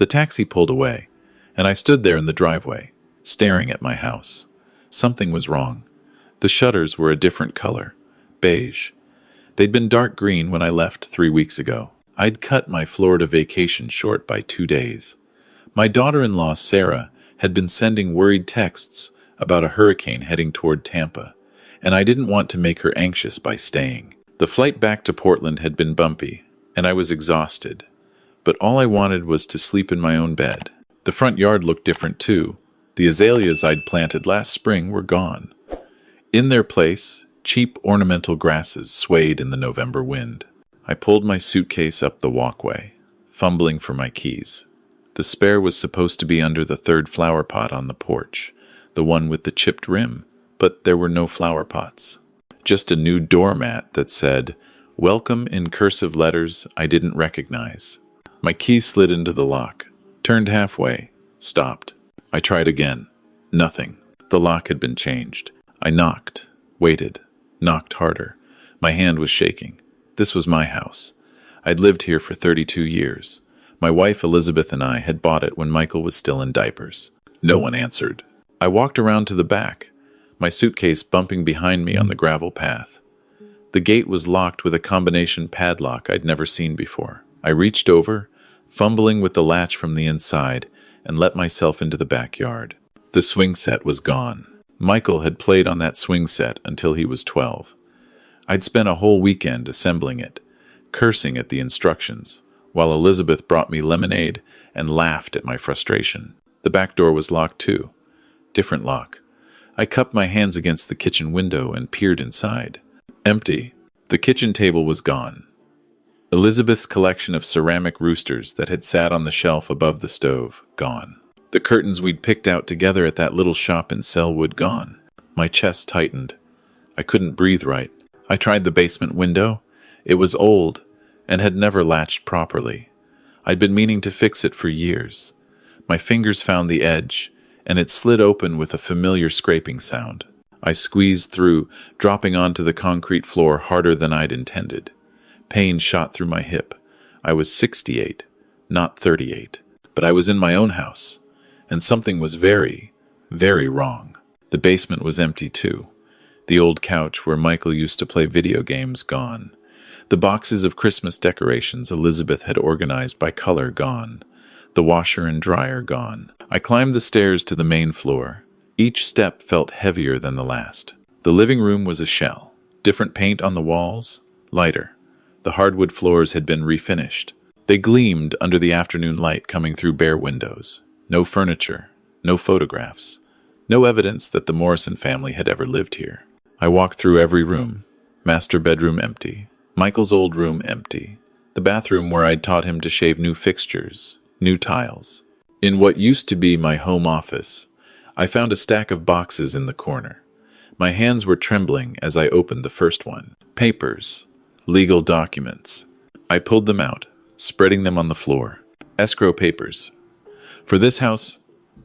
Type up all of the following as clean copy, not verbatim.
The taxi pulled away, and I stood there in the driveway, staring at my house. Something was wrong. The shutters were a different color, beige. They'd been dark green when I left 3 weeks ago. I'd cut my Florida vacation short by 2 days. My daughter-in-law, Sarah, had been sending worried texts about a hurricane heading toward Tampa, and I didn't want to make her anxious by staying. The flight back to Portland had been bumpy, and I was exhausted. But all I wanted was to sleep in my own bed. The front yard looked different too. The azaleas I'd planted last spring were gone. In their place, cheap ornamental grasses swayed in the November wind. I pulled my suitcase up the walkway, fumbling for my keys. The spare was supposed to be under the third flower pot on the porch, the one with the chipped rim, but there were no flower pots. Just a new doormat that said, "Welcome" in cursive letters I didn't recognize. My key slid into the lock, turned halfway, stopped. I tried again. Nothing. The lock had been changed. I knocked, waited, knocked harder. My hand was shaking. This was my house. I'd lived here for 32 years. My wife Elizabeth and I had bought it when Michael was still in diapers. No one answered. I walked around to the back, my suitcase bumping behind me on the gravel path. The gate was locked with a combination padlock I'd never seen before. I reached over, fumbling with the latch from the inside, and let myself into the backyard. The swing set was gone. Michael had played on that swing set until he was 12. I'd spent a whole weekend assembling it, cursing at the instructions, while Elizabeth brought me lemonade and laughed at my frustration. The back door was locked too. Different lock. I cupped my hands against the kitchen window and peered inside. Empty. The kitchen table was gone. Elizabeth's collection of ceramic roosters that had sat on the shelf above the stove, gone. The curtains we'd picked out together at that little shop in Selwood, gone. My chest tightened. I couldn't breathe right. I tried the basement window. It was old and had never latched properly. I'd been meaning to fix it for years. My fingers found the edge, and it slid open with a familiar scraping sound. I squeezed through, dropping onto the concrete floor harder than I'd intended. Pain shot through my hip. I was 68, not 38. But I was in my own house, and something was very, very wrong. The basement was empty too. The old couch where Michael used to play video games, gone. The boxes of Christmas decorations Elizabeth had organized by color, gone. The washer and dryer, gone. I climbed the stairs to the main floor. Each step felt heavier than the last. The living room was a shell. Different paint on the walls, lighter. The hardwood floors had been refinished. They gleamed under the afternoon light coming through bare windows. No furniture, no photographs, no evidence that the Morrison family had ever lived here. I walked through every room. Master bedroom empty. Michael's old room empty. The bathroom where I'd taught him to shave, new fixtures, new tiles. In what used to be my home office, I found a stack of boxes in the corner. My hands were trembling as I opened the first one. Papers. Legal documents. I pulled them out, spreading them on the floor. Escrow papers. For this house,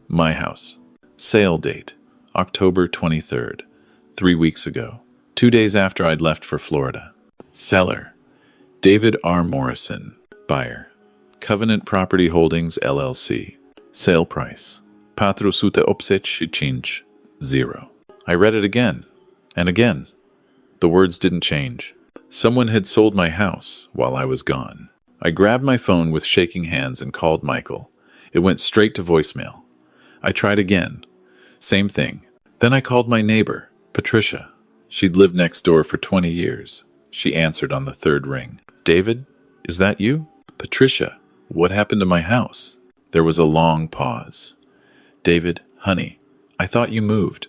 my house. Sale date, October 23rd, 3 weeks ago, 2 days after I'd left for Florida. Seller, David R. Morrison. Buyer, Covenant Property Holdings, LLC. Sale price, Patrusute Obsidian 0. I read it again, and again. The words didn't change. Someone had sold my house while I was gone. I grabbed my phone with shaking hands and called Michael. It went straight to voicemail. I tried again. Same thing. Then I called my neighbor, Patricia. She'd lived next door for 20 years. She answered on the third ring. David, is that you? Patricia, what happened to my house? There was a long pause. David, honey, I thought you moved.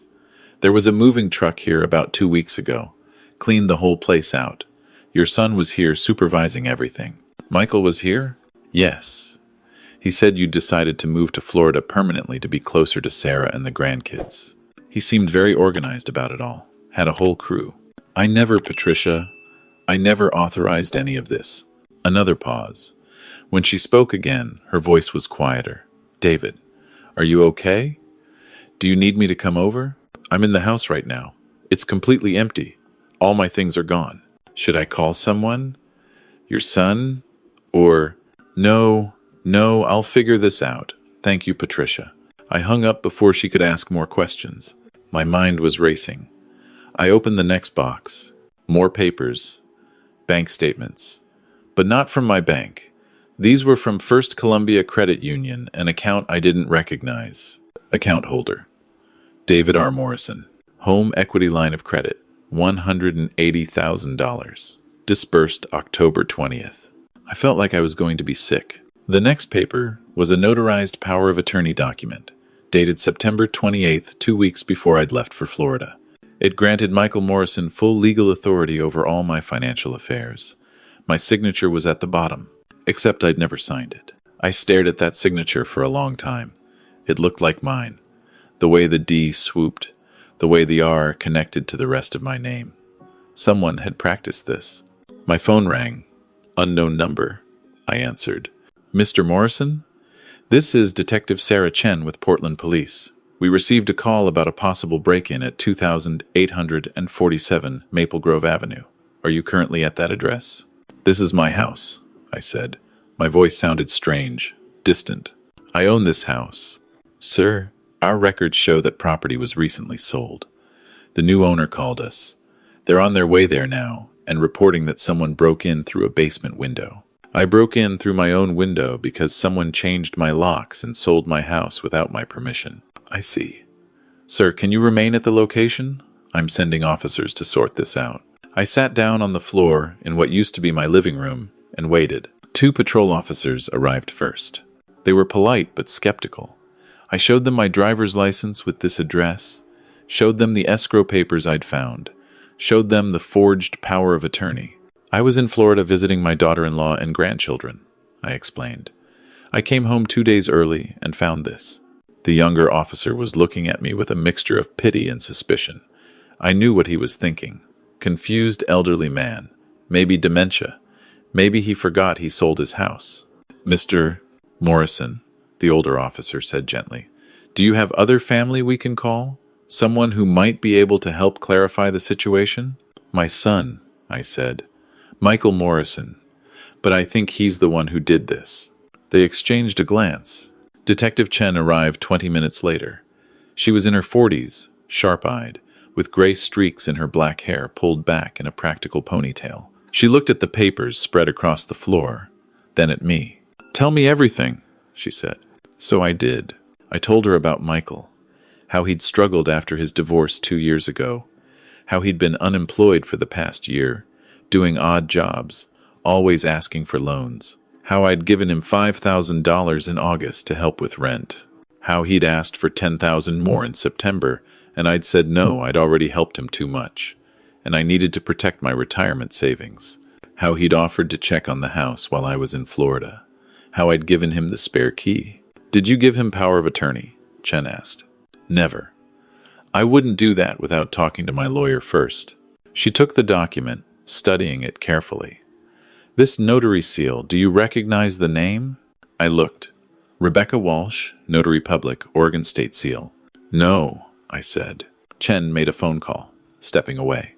There was a moving truck here about 2 weeks ago. Cleaned the whole place out. Your son was here supervising everything. Michael was here? Yes. He said you'd decided to move to Florida permanently to be closer to Sarah and the grandkids. He seemed very organized about it all. Had a whole crew. Patricia, I never authorized any of this. Another pause. When she spoke again, her voice was quieter. David, are you okay? Do you need me to come over? I'm in the house right now. It's completely empty. All my things are gone. Should I call someone? Your son? Or, no, No, I'll figure this out. Thank you, Patricia. I hung up before she could ask more questions. My mind was racing. I opened the next box. More papers. Bank statements. But not from my bank. These were from First Columbia Credit Union, an account I didn't recognize. Account holder: David R. Morrison. Home equity line of credit: $180,000. Disbursed October 20th. I felt like I was going to be sick. The next paper was a notarized power of attorney document, dated September 28th, 2 weeks before I'd left for Florida. It granted Michael Morrison full legal authority over all my financial affairs. My signature was at the bottom, except I'd never signed it. I stared at that signature for a long time. It looked like mine. The way the D swooped, the way the R connected to the rest of my name. Someone had practiced this. My phone rang. Unknown number. I answered. Mr. Morrison? This is Detective Sarah Chen with Portland Police. We received a call about a possible break-in at 2847 Maple Grove Avenue. Are you currently at that address? This is my house, I said. My voice sounded strange, distant. I own this house. Sir, our records show that property was recently sold. The new owner called us. They're on their way there now and reporting that someone broke in through a basement window. I broke in through my own window because someone changed my locks and sold my house without my permission. I see. Sir, can you remain at the location? I'm sending officers to sort this out. I sat down on the floor in what used to be my living room and waited. 2 patrol officers arrived first. They were polite but skeptical. I showed them my driver's license with this address, showed them the escrow papers I'd found, showed them the forged power of attorney. I was in Florida visiting my daughter-in-law and grandchildren, I explained. I came home 2 days early and found this. The younger officer was looking at me with a mixture of pity and suspicion. I knew what he was thinking. Confused elderly man. Maybe dementia. Maybe he forgot he sold his house. Mr. Morrison, the older officer said gently, do you have other family we can call? Someone who might be able to help clarify the situation? My son, I said. Michael Morrison. But I think he's the one who did this. They exchanged a glance. Detective Chen arrived 20 minutes later. She was in her 40s, sharp-eyed, with gray streaks in her black hair pulled back in a practical ponytail. She looked at the papers spread across the floor, then at me. Tell me everything, she said. So I did. I told her about Michael, how he'd struggled after his divorce 2 years ago, how he'd been unemployed for the past year, doing odd jobs, always asking for loans, how I'd given him $5,000 in August to help with rent, how he'd asked for $10,000 more in September, and I'd said no, I'd already helped him too much, and I needed to protect my retirement savings, how he'd offered to check on the house while I was in Florida, how I'd given him the spare key. Did you give him power of attorney? Chen asked. Never. I wouldn't do that without talking to my lawyer first. She took the document, studying it carefully. This notary seal, do you recognize the name? I looked. Rebecca Walsh, Notary Public, Oregon State Seal. No, I said. Chen made a phone call, stepping away.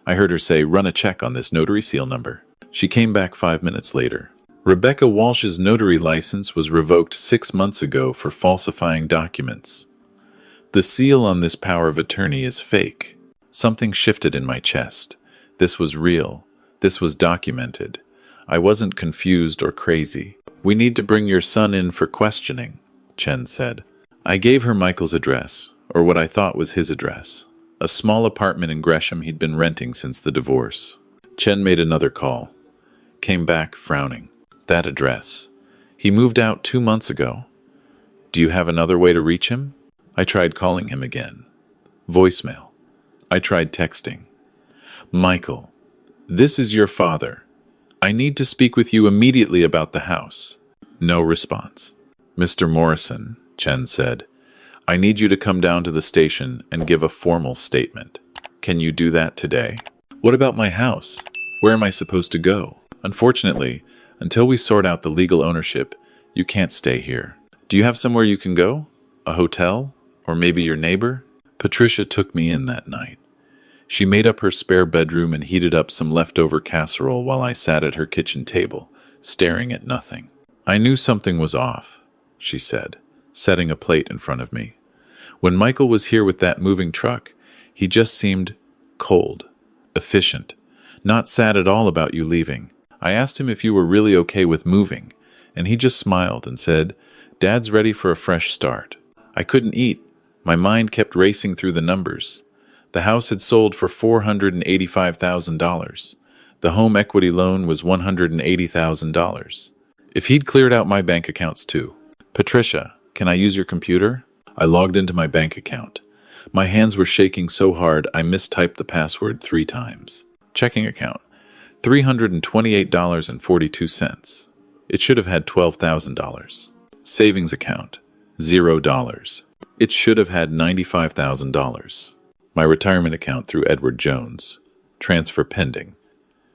I heard her say, run a check on this notary seal number. She came back 5 minutes later. Rebecca Walsh's notary license was revoked 6 months ago for falsifying documents. The seal on this power of attorney is fake. Something shifted in my chest. This was real. This was documented. I wasn't confused or crazy. We need to bring your son in for questioning, Chen said. I gave her Michael's address, or what I thought was his address. A small apartment in Gresham he'd been renting since the divorce. Chen made another call. Came back frowning. That address. He moved out 2 months ago. Do you have another way to reach him? I tried calling him again. Voicemail. I tried texting. Michael, this is your father. I need to speak with you immediately about the house. No response. Mr. Morrison, Chen said, I need you to come down to the station and give a formal statement. Can you do that today? What about my house? Where am I supposed to go? Unfortunately, until we sort out the legal ownership, you can't stay here. Do you have somewhere you can go? A hotel? Or maybe your neighbor? Patricia took me in that night. She made up her spare bedroom and heated up some leftover casserole while I sat at her kitchen table, staring at nothing. I knew something was off, she said, setting a plate in front of me. When Michael was here with that moving truck, he just seemed cold, efficient, not sad at all about you leaving. I asked him if you were really okay with moving, and he just smiled and said, Dad's ready for a fresh start. I couldn't eat. My mind kept racing through the numbers. The house had sold for $485,000. The home equity loan was $180,000. If he'd cleared out my bank accounts too. Patricia, can I use your computer? I logged into my bank account. My hands were shaking so hard I mistyped the password 3 times. Checking account, $328.42. It should have had $12,000. Savings account, $0. It should have had $95,000. My retirement account through Edward Jones. Transfer pending.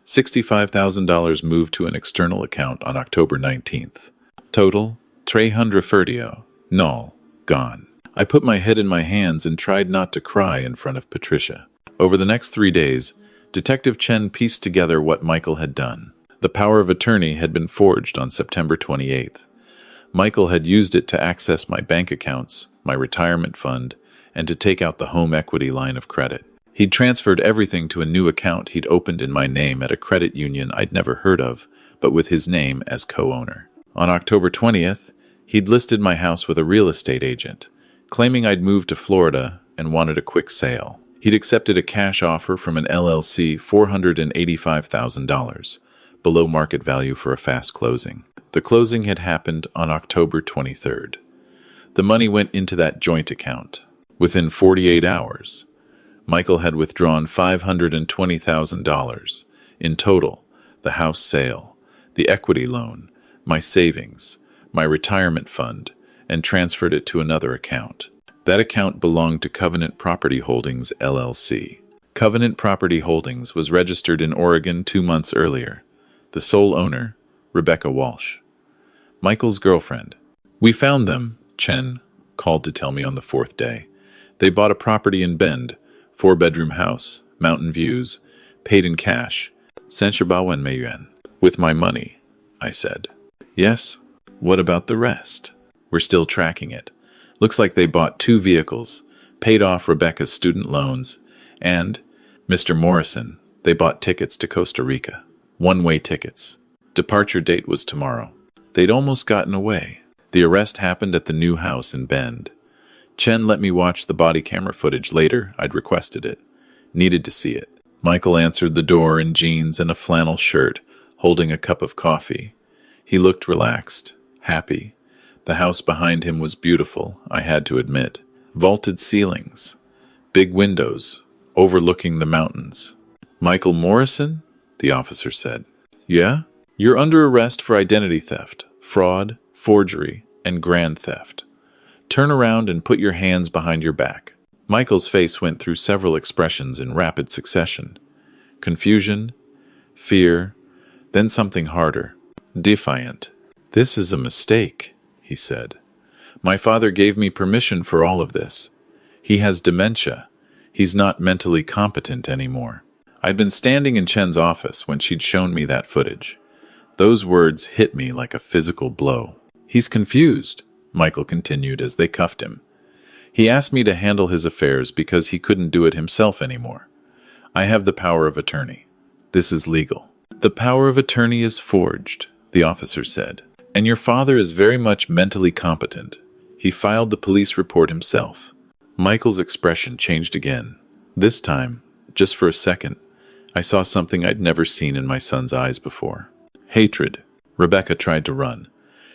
$65,000 moved to an external account on October 19th. Total, $330. Null. Gone. I put my head in my hands and tried not to cry in front of Patricia. Over the next 3 days, Detective Chen pieced together what Michael had done. The power of attorney had been forged on September 28th. Michael had used it to access my bank accounts, my retirement fund, and to take out the home equity line of credit. He'd transferred everything to a new account he'd opened in my name at a credit union I'd never heard of, but with his name as co-owner. On October 20th, he'd listed my house with a real estate agent, claiming I'd moved to Florida and wanted a quick sale. He'd accepted a cash offer from an LLC, $485,000, below market value for a fast closing. The closing had happened on October 23rd. The money went into that joint account. Within 48 hours, Michael had withdrawn $520,000. In total, the house sale, the equity loan, my savings, my retirement fund, and transferred it to another account. That account belonged to Covenant Property Holdings, LLC. Covenant Property Holdings was registered in Oregon 2 months earlier. The sole owner, Rebecca Walsh. Michael's girlfriend. We found them, Chen called to tell me on the 4th day. They bought a property in Bend, 4-bedroom house, mountain views, paid in cash, 30,000 yuan. With my money, I said. Yes, what about the rest? We're still tracking it. Looks like they bought 2 vehicles, paid off Rebecca's student loans, and, Mr. Morrison, they bought tickets to Costa Rica. One-way tickets. Departure date was tomorrow. They'd almost gotten away. The arrest happened at the new house in Bend. Chen let me watch the body camera footage later. I'd requested it. Needed to see it. Michael answered the door in jeans and a flannel shirt, holding a cup of coffee. He looked relaxed, happy. The house behind him was beautiful, I had to admit. Vaulted ceilings, big windows, overlooking the mountains. Michael Morrison? The officer said. Yeah? You're under arrest for identity theft, fraud, forgery, and grand theft. Turn around and put your hands behind your back. Michael's face went through several expressions in rapid succession. Confusion, fear, then something harder. Defiant. This is a mistake, he said. My father gave me permission for all of this. He has dementia. He's not mentally competent anymore. I'd been standing in Chen's office when she'd shown me that footage. Those words hit me like a physical blow. He's confused, Michael continued as they cuffed him. He asked me to handle his affairs because he couldn't do it himself anymore. I have the power of attorney. This is legal. The power of attorney is forged, the officer said. And your father is very much mentally competent. He filed the police report himself. Michael's expression changed again. This time, just for a second, I saw something I'd never seen in my son's eyes before. Hatred. Rebecca tried to run.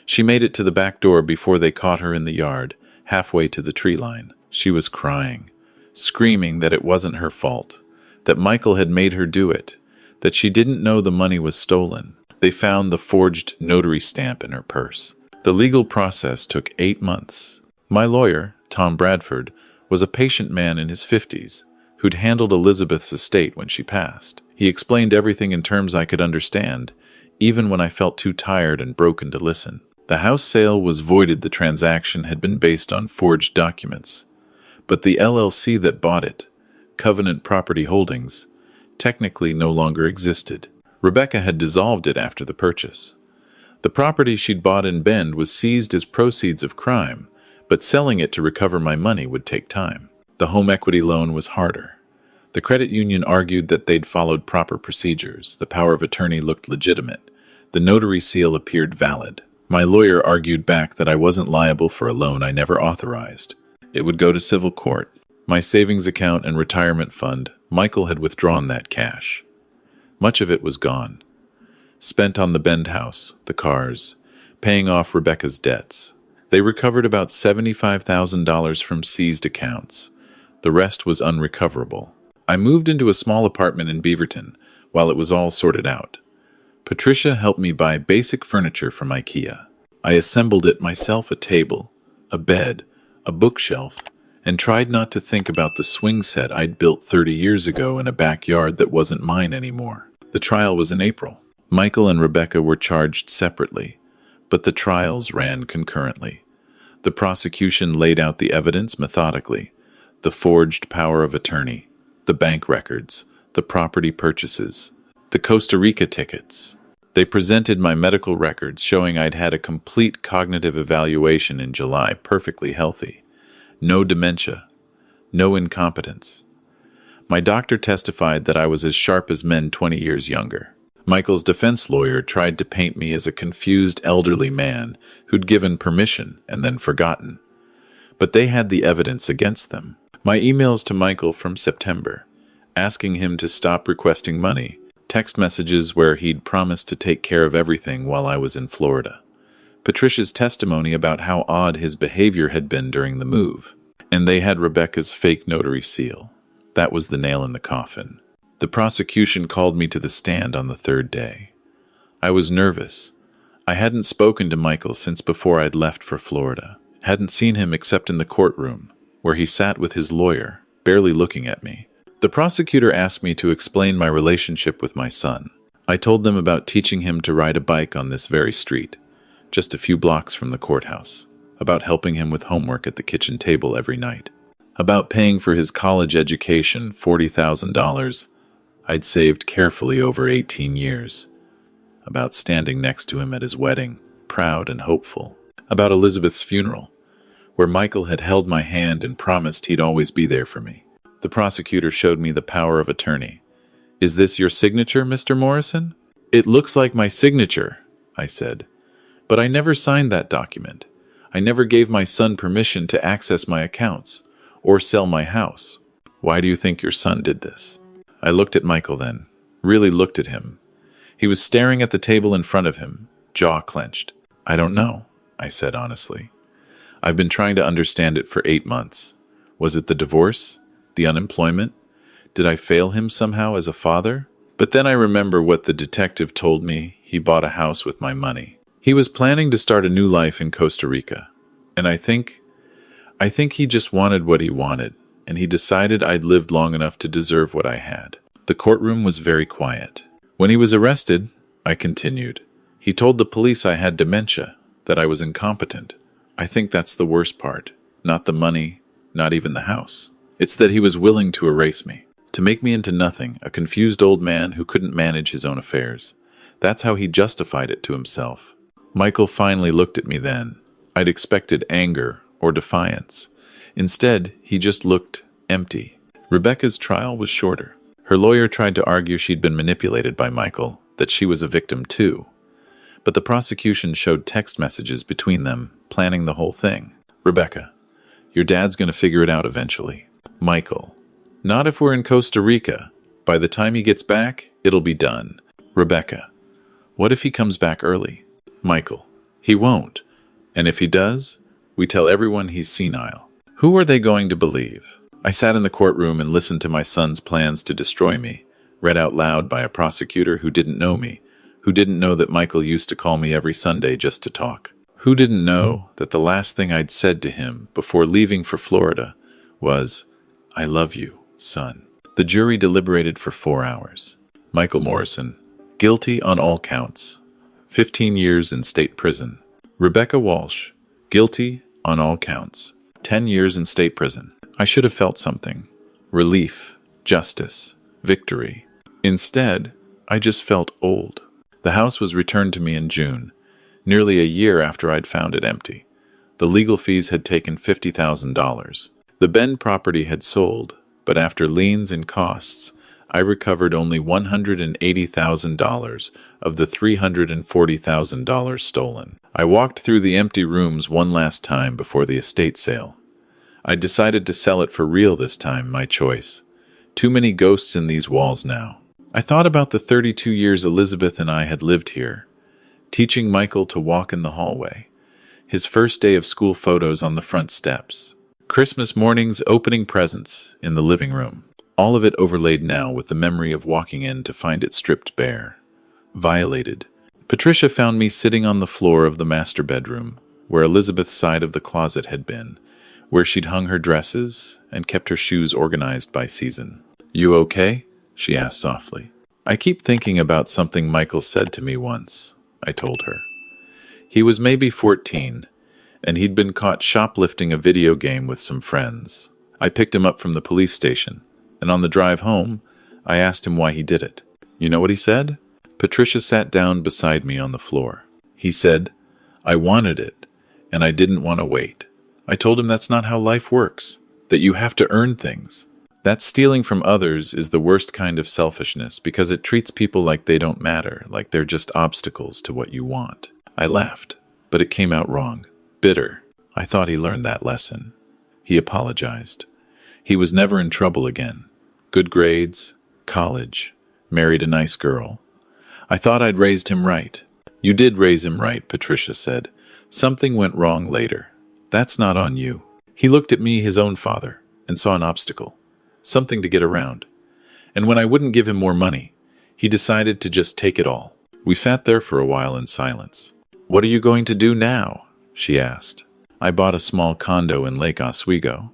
She made it to the back door before they caught her in the yard, halfway to the tree line. She was crying, screaming that it wasn't her fault, that Michael had made her do it, that she didn't know the money was stolen. They found the forged notary stamp in her purse. The legal process took 8 months. My lawyer, Tom Bradford, was a patient man in his 50s who'd handled Elizabeth's estate when she passed. He explained everything in terms I could understand, even when I felt too tired and broken to listen. The house sale was voided. The transaction had been based on forged documents. But the LLC that bought it, Covenant Property Holdings, technically no longer existed. Rebecca had dissolved it after the purchase. The property she'd bought in Bend was seized as proceeds of crime, but selling it to recover my money would take time. The home equity loan was harder. The credit union argued that they'd followed proper procedures. The power of attorney looked legitimate. The notary seal appeared valid. My lawyer argued back that I wasn't liable for a loan I never authorized. It would go to civil court. My savings account and retirement fund, Michael had withdrawn that cash. Much of it was gone. Spent on the Bend house, the cars, paying off Rebecca's debts. They recovered about $75,000 from seized accounts. The rest was unrecoverable. I moved into a small apartment in Beaverton while it was all sorted out. Patricia helped me buy basic furniture from IKEA. I assembled it myself, a table, a bed, a bookshelf, and tried not to think about the swing set I'd built 30 years ago in a backyard that wasn't mine anymore. The trial was in April. Michael and Rebecca were charged separately, but the trials ran concurrently. The prosecution laid out the evidence methodically: the forged power of attorney, the bank records, the property purchases, the Costa Rica tickets. They presented my medical records showing I'd had a complete cognitive evaluation in July, perfectly healthy. No dementia, no incompetence. My doctor testified that I was as sharp as men 20 years younger. Michael's defense lawyer tried to paint me as a confused elderly man who'd given permission and then forgotten. But they had the evidence against them. My emails to Michael from September, asking him to stop requesting money, text messages where he'd promised to take care of everything while I was in Florida. Patricia's testimony about how odd his behavior had been during the move. And they had Rebecca's fake notary seal. That was the nail in the coffin. The prosecution called me to the stand on the third day. I was nervous. I hadn't spoken to Michael since before I'd left for Florida. Hadn't seen him except in the courtroom, where he sat with his lawyer, barely looking at me. The prosecutor asked me to explain my relationship with my son. I told them about teaching him to ride a bike on this very street, just a few blocks from the courthouse, about helping him with homework at the kitchen table every night, about paying for his college education, $40,000 I'd saved carefully over 18 years, about standing next to him at his wedding, proud and hopeful, about Elizabeth's funeral, where Michael had held my hand and promised he'd always be there for me. The prosecutor showed me the power of attorney. "Is this your signature, Mr. Morrison?" "It looks like my signature," I said. "But I never signed that document. I never gave my son permission to access my accounts or sell my house." "Why do you think your son did this?" I looked at Michael then, really looked at him. He was staring at the table in front of him, jaw clenched. "I don't know," I said honestly. "I've been trying to understand it for 8 months. Was it the divorce? The unemployment? Did I fail him somehow as a father? But then I remember what the detective told me. He bought a house with my money. He was planning to start a new life in Costa Rica. And I think he just wanted what he wanted, and he decided I'd lived long enough to deserve what I had." The courtroom was very quiet. "When he was arrested," I continued, "he told the police I had dementia, that I was incompetent. I think that's the worst part. Not the money, not even the house. It's that he was willing to erase me, to make me into nothing, a confused old man who couldn't manage his own affairs. That's how he justified it to himself." Michael finally looked at me then. I'd expected anger or defiance. Instead, he just looked empty. Rebecca's trial was shorter. Her lawyer tried to argue she'd been manipulated by Michael, that she was a victim too. But the prosecution showed text messages between them, planning the whole thing. "Rebecca, your dad's going to figure it out eventually." Michael, "Not if we're in Costa Rica. By the time he gets back, it'll be done." Rebecca, "What if he comes back early?" Michael, "He won't. And if he does, we tell everyone he's senile. Who are they going to believe?" I sat in the courtroom and listened to my son's plans to destroy me, read out loud by a prosecutor who didn't know me, who didn't know that Michael used to call me every Sunday just to talk, who didn't know that the last thing I'd said to him before leaving for Florida was, "I love you, son." The jury deliberated for 4 hours. Michael Morrison, guilty on all counts, 15 years in state prison. Rebecca Walsh, guilty on all counts, 10 years in state prison. I should have felt something. Relief, justice, victory. Instead, I just felt old. The house was returned to me in June. nearly a year after I'd found it empty. The legal fees had taken $50,000. The Bend property had sold, but after liens and costs, I recovered only $180,000 of the $340,000 stolen. I walked through the empty rooms one last time before the estate sale. I decided to sell it for real this time, my choice. Too many ghosts in these walls now. I thought about the 32 years Elizabeth and I had lived here, teaching Michael to walk in the hallway, his first day of school photos on the front steps, Christmas mornings opening presents in the living room. All of it overlaid now with the memory of walking in to find it stripped bare, violated. Patricia found me sitting on the floor of the master bedroom, where Elizabeth's side of the closet had been, where she'd hung her dresses and kept her shoes organized by season. "You okay?" she asked softly. "I keep thinking about something Michael said to me once," I told her. He was maybe 14, and he'd been caught shoplifting a video game with some friends. I picked him up from the police station, and on the drive home, I asked him why he did it. You know what he said? Patricia sat down beside me on the floor. He said, "I wanted it, and I didn't want to wait." I told him that's not how life works, that you have to earn things. That stealing from others is the worst kind of selfishness because it treats people like they don't matter, like they're just obstacles to what you want. I laughed, but it came out wrong. Bitter. I thought he learned that lesson. He apologized. He was never in trouble again. Good grades, college, married a nice girl. I thought I'd raised him right. You did raise him right, Patricia said. Something went wrong later. That's not on you. He looked at me, his own father, and saw an obstacle. Something to get around. And when I wouldn't give him more money, he decided to just take it all. We sat there for a while in silence. "What are you going to do now?" she asked. I bought a small condo in Lake Oswego.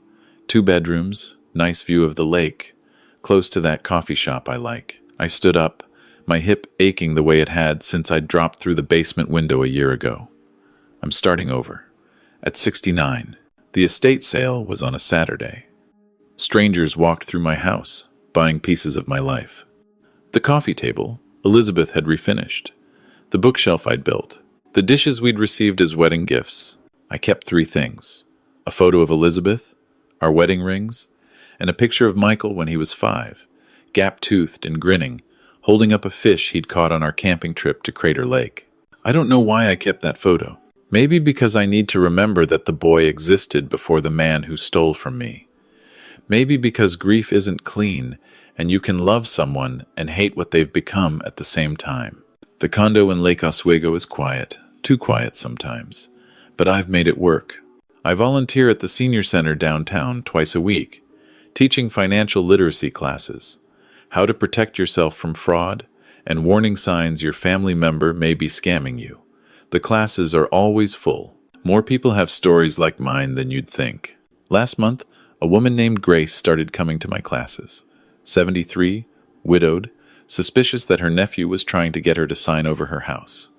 2 bedrooms, nice view of the lake, close to that coffee shop I like. I stood up, my hip aching the way it had since I'd dropped through the basement window a year ago. I'm starting over. At 69. The estate sale was on a Saturday. Strangers walked through my house, buying pieces of my life. The coffee table, Elizabeth had refinished. The bookshelf I'd built. The dishes we'd received as wedding gifts. I kept 3 things. A photo of Elizabeth, our wedding rings, and a picture of Michael when he was 5, gap-toothed and grinning, holding up a fish he'd caught on our camping trip to Crater Lake. I don't know why I kept that photo. Maybe because I need to remember that the boy existed before the man who stole from me. Maybe because grief isn't clean, and you can love someone and hate what they've become at the same time. The condo in Lake Oswego is quiet, too quiet sometimes, but I've made it work. I volunteer at the senior center downtown twice a week, teaching financial literacy classes, how to protect yourself from fraud, and warning signs your family member may be scamming you. The classes are always full. More people have stories like mine than you'd think. Last month, a woman named Grace started coming to my classes. 73, widowed, suspicious that her nephew was trying to get her to sign over her house.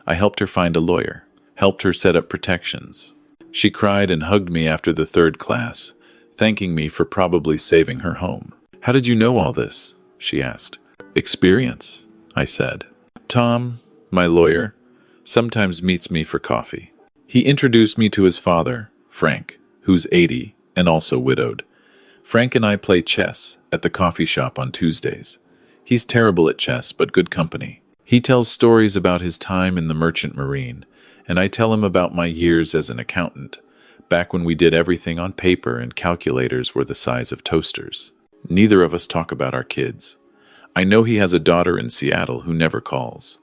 I helped her find a lawyer, helped her set up protections. She cried and hugged me after the 3rd class, thanking me for probably saving her home. "How did you know all this?" she asked. "Experience," I said. Tom, my lawyer, sometimes meets me for coffee. He introduced me to his father, Frank, who's 80 and also widowed. Frank and I play chess at the coffee shop on Tuesdays. He's terrible at chess, but good company. He tells stories about his time in the Merchant Marine, and I tell him about my years as an accountant, back when we did everything on paper and calculators were the size of toasters. Neither of us talk about our kids. I know he has a daughter in Seattle who never calls.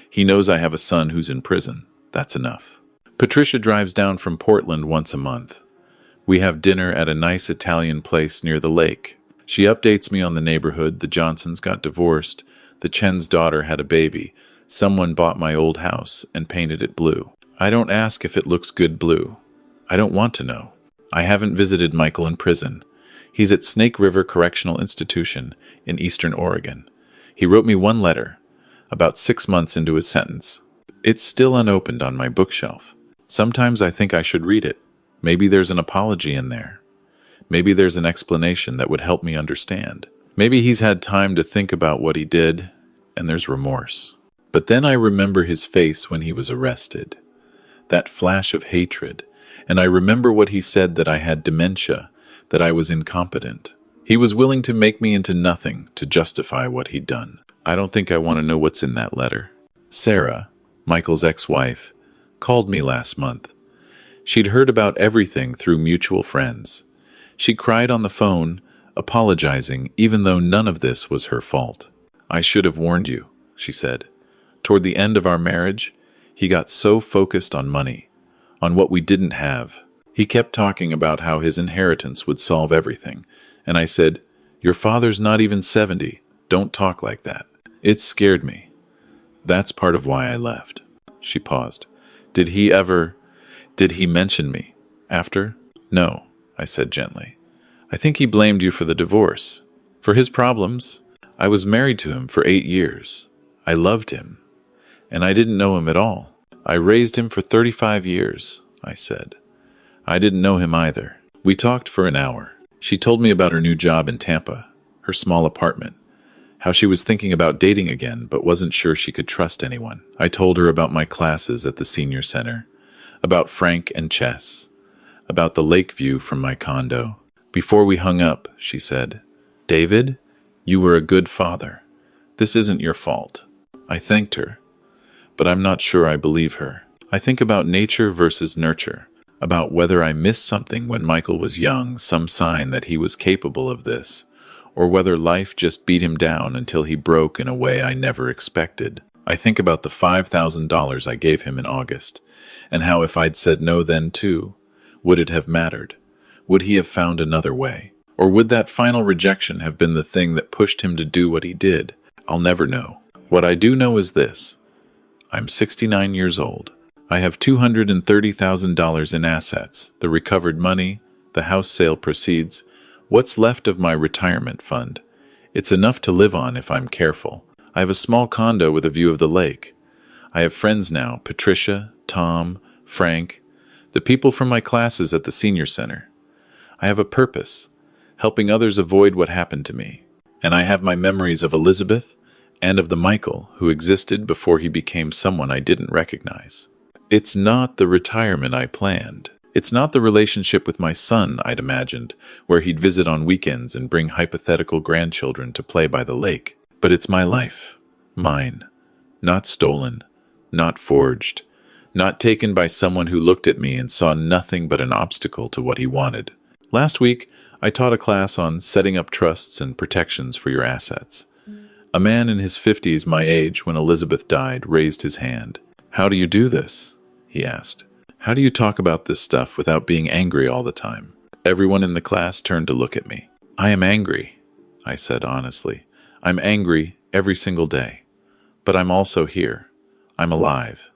He knows I have a son who's in prison. That's enough. Patricia drives down from Portland once a month. We have dinner at a nice Italian place near the lake. She updates me on the neighborhood. The Johnsons got divorced. The Chen's daughter had a baby. Someone bought my old house and painted it blue. I don't ask if it looks good blue. I don't want to know. I haven't visited Michael in prison. He's at Snake River Correctional Institution in Eastern Oregon. He wrote me one letter, about 6 months into his sentence. It's still unopened on my bookshelf. Sometimes I think I should read it. Maybe there's an apology in there. Maybe there's an explanation that would help me understand. Maybe he's had time to think about what he did, and there's remorse. But then I remember his face when he was arrested. That flash of hatred. And I remember what he said, that I had dementia, that I was incompetent. He was willing to make me into nothing to justify what he'd done. I don't think I want to know what's in that letter. Sarah, Michael's ex-wife, called me last month. She'd heard about everything through mutual friends. She cried on the phone, apologizing, even though none of this was her fault. I should have warned you, she said. Toward the end of our marriage, he got so focused on money, on what we didn't have. He kept talking about how his inheritance would solve everything, and I said, "Your father's not even 70. Don't talk like that." It scared me. That's part of why I left. She paused. Did he mention me after? No, I said gently. I think he blamed you for the divorce, for his problems. I was married to him for 8 years. I loved him, and I didn't know him at all. I raised him for 35 years, I said. I didn't know him either. We talked for an hour. She told me about her new job in Tampa, her small apartment, how she was thinking about dating again but wasn't sure she could trust anyone. I told her about my classes at the senior center, about Frank and chess, about the lake view from my condo. Before we hung up, she said, "David, you were a good father. This isn't your fault." I thanked her, but I'm not sure I believe her. I think about nature versus nurture, about whether I missed something when Michael was young, some sign that he was capable of this, or whether life just beat him down until he broke in a way I never expected. I think about the $5,000 I gave him in August, and how if I'd said no then too, would it have mattered? Would he have found another way? Or would that final rejection have been the thing that pushed him to do what he did? I'll never know. What I do know is this. I'm 69 years old. I have $230,000 in assets, the recovered money, the house sale proceeds, what's left of my retirement fund. It's enough to live on if I'm careful. I have a small condo with a view of the lake. I have friends now, Patricia, Tom, Frank, the people from my classes at the senior center. I have a purpose, helping others avoid what happened to me. And I have my memories of Elizabeth and of the Michael who existed before he became someone I didn't recognize. It's not the retirement I planned. It's not the relationship with my son I'd imagined, where he'd visit on weekends and bring hypothetical grandchildren to play by the lake. But it's my life. Mine. Not stolen. Not forged. Not taken by someone who looked at me and saw nothing but an obstacle to what he wanted. Last week, I taught a class on setting up trusts and protections for your assets. A man in his 50s, my age, when Elizabeth died, raised his hand. "How do you do this?" he asked. "How do you talk about this stuff without being angry all the time?" Everyone in the class turned to look at me. "I am angry," I said honestly. "I'm angry every single day. But I'm also here. I'm alive.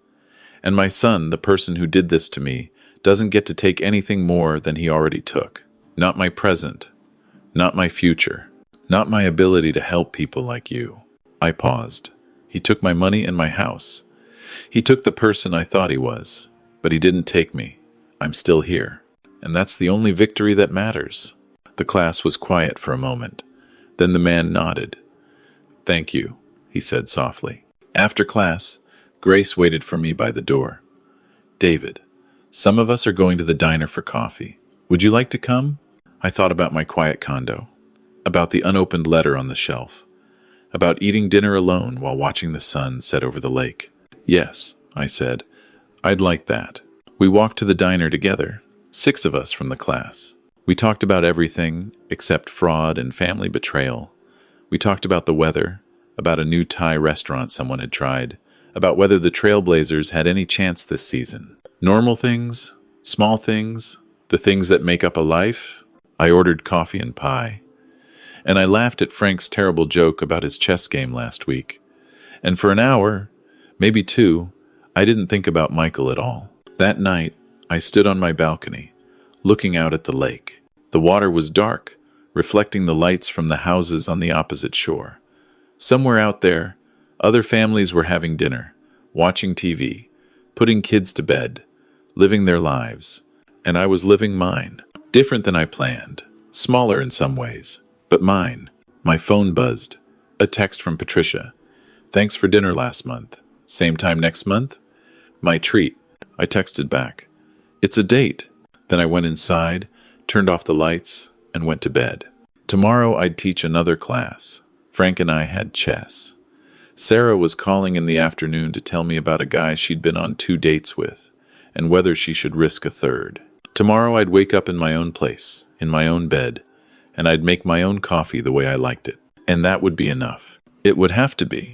And my son, the person who did this to me, doesn't get to take anything more than he already took. Not my present. Not my future. Not my ability to help people like you." I paused. He took my money and my house. He took the person I thought he was. But he didn't take me. I'm still here. And that's the only victory that matters. The class was quiet for a moment. Then the man nodded. "Thank you," he said softly. After class, Grace waited for me by the door. "David, some of us are going to the diner for coffee. Would you like to come?" I thought about my quiet condo, about the unopened letter on the shelf, about eating dinner alone while watching the sun set over the lake. "Yes," I said. "I'd like that." We walked to the diner together, 6 of us from the class. We talked about everything except fraud and family betrayal. We talked about the weather, about a new Thai restaurant someone had tried, about whether the Trailblazers had any chance this season. Normal things, small things, the things that make up a life. I ordered coffee and pie. And I laughed at Frank's terrible joke about his chess game last week. And for an hour, maybe 2, I didn't think about Michael at all. That night, I stood on my balcony, looking out at the lake. The water was dark, reflecting the lights from the houses on the opposite shore. Somewhere out there, other families were having dinner, watching TV, putting kids to bed, living their lives. And I was living mine, different than I planned, smaller in some ways, but mine. My phone buzzed. A text from Patricia. Thanks for dinner last month. Same time next month? My treat. I texted back. It's a date. Then I went inside, turned off the lights, and went to bed. Tomorrow I'd teach another class. Frank and I had chess. Sarah was calling in the afternoon to tell me about a guy she'd been on 2 dates with, and whether she should risk a third. Tomorrow I'd wake up in my own place, in my own bed, and I'd make my own coffee the way I liked it. And that would be enough. It would have to be.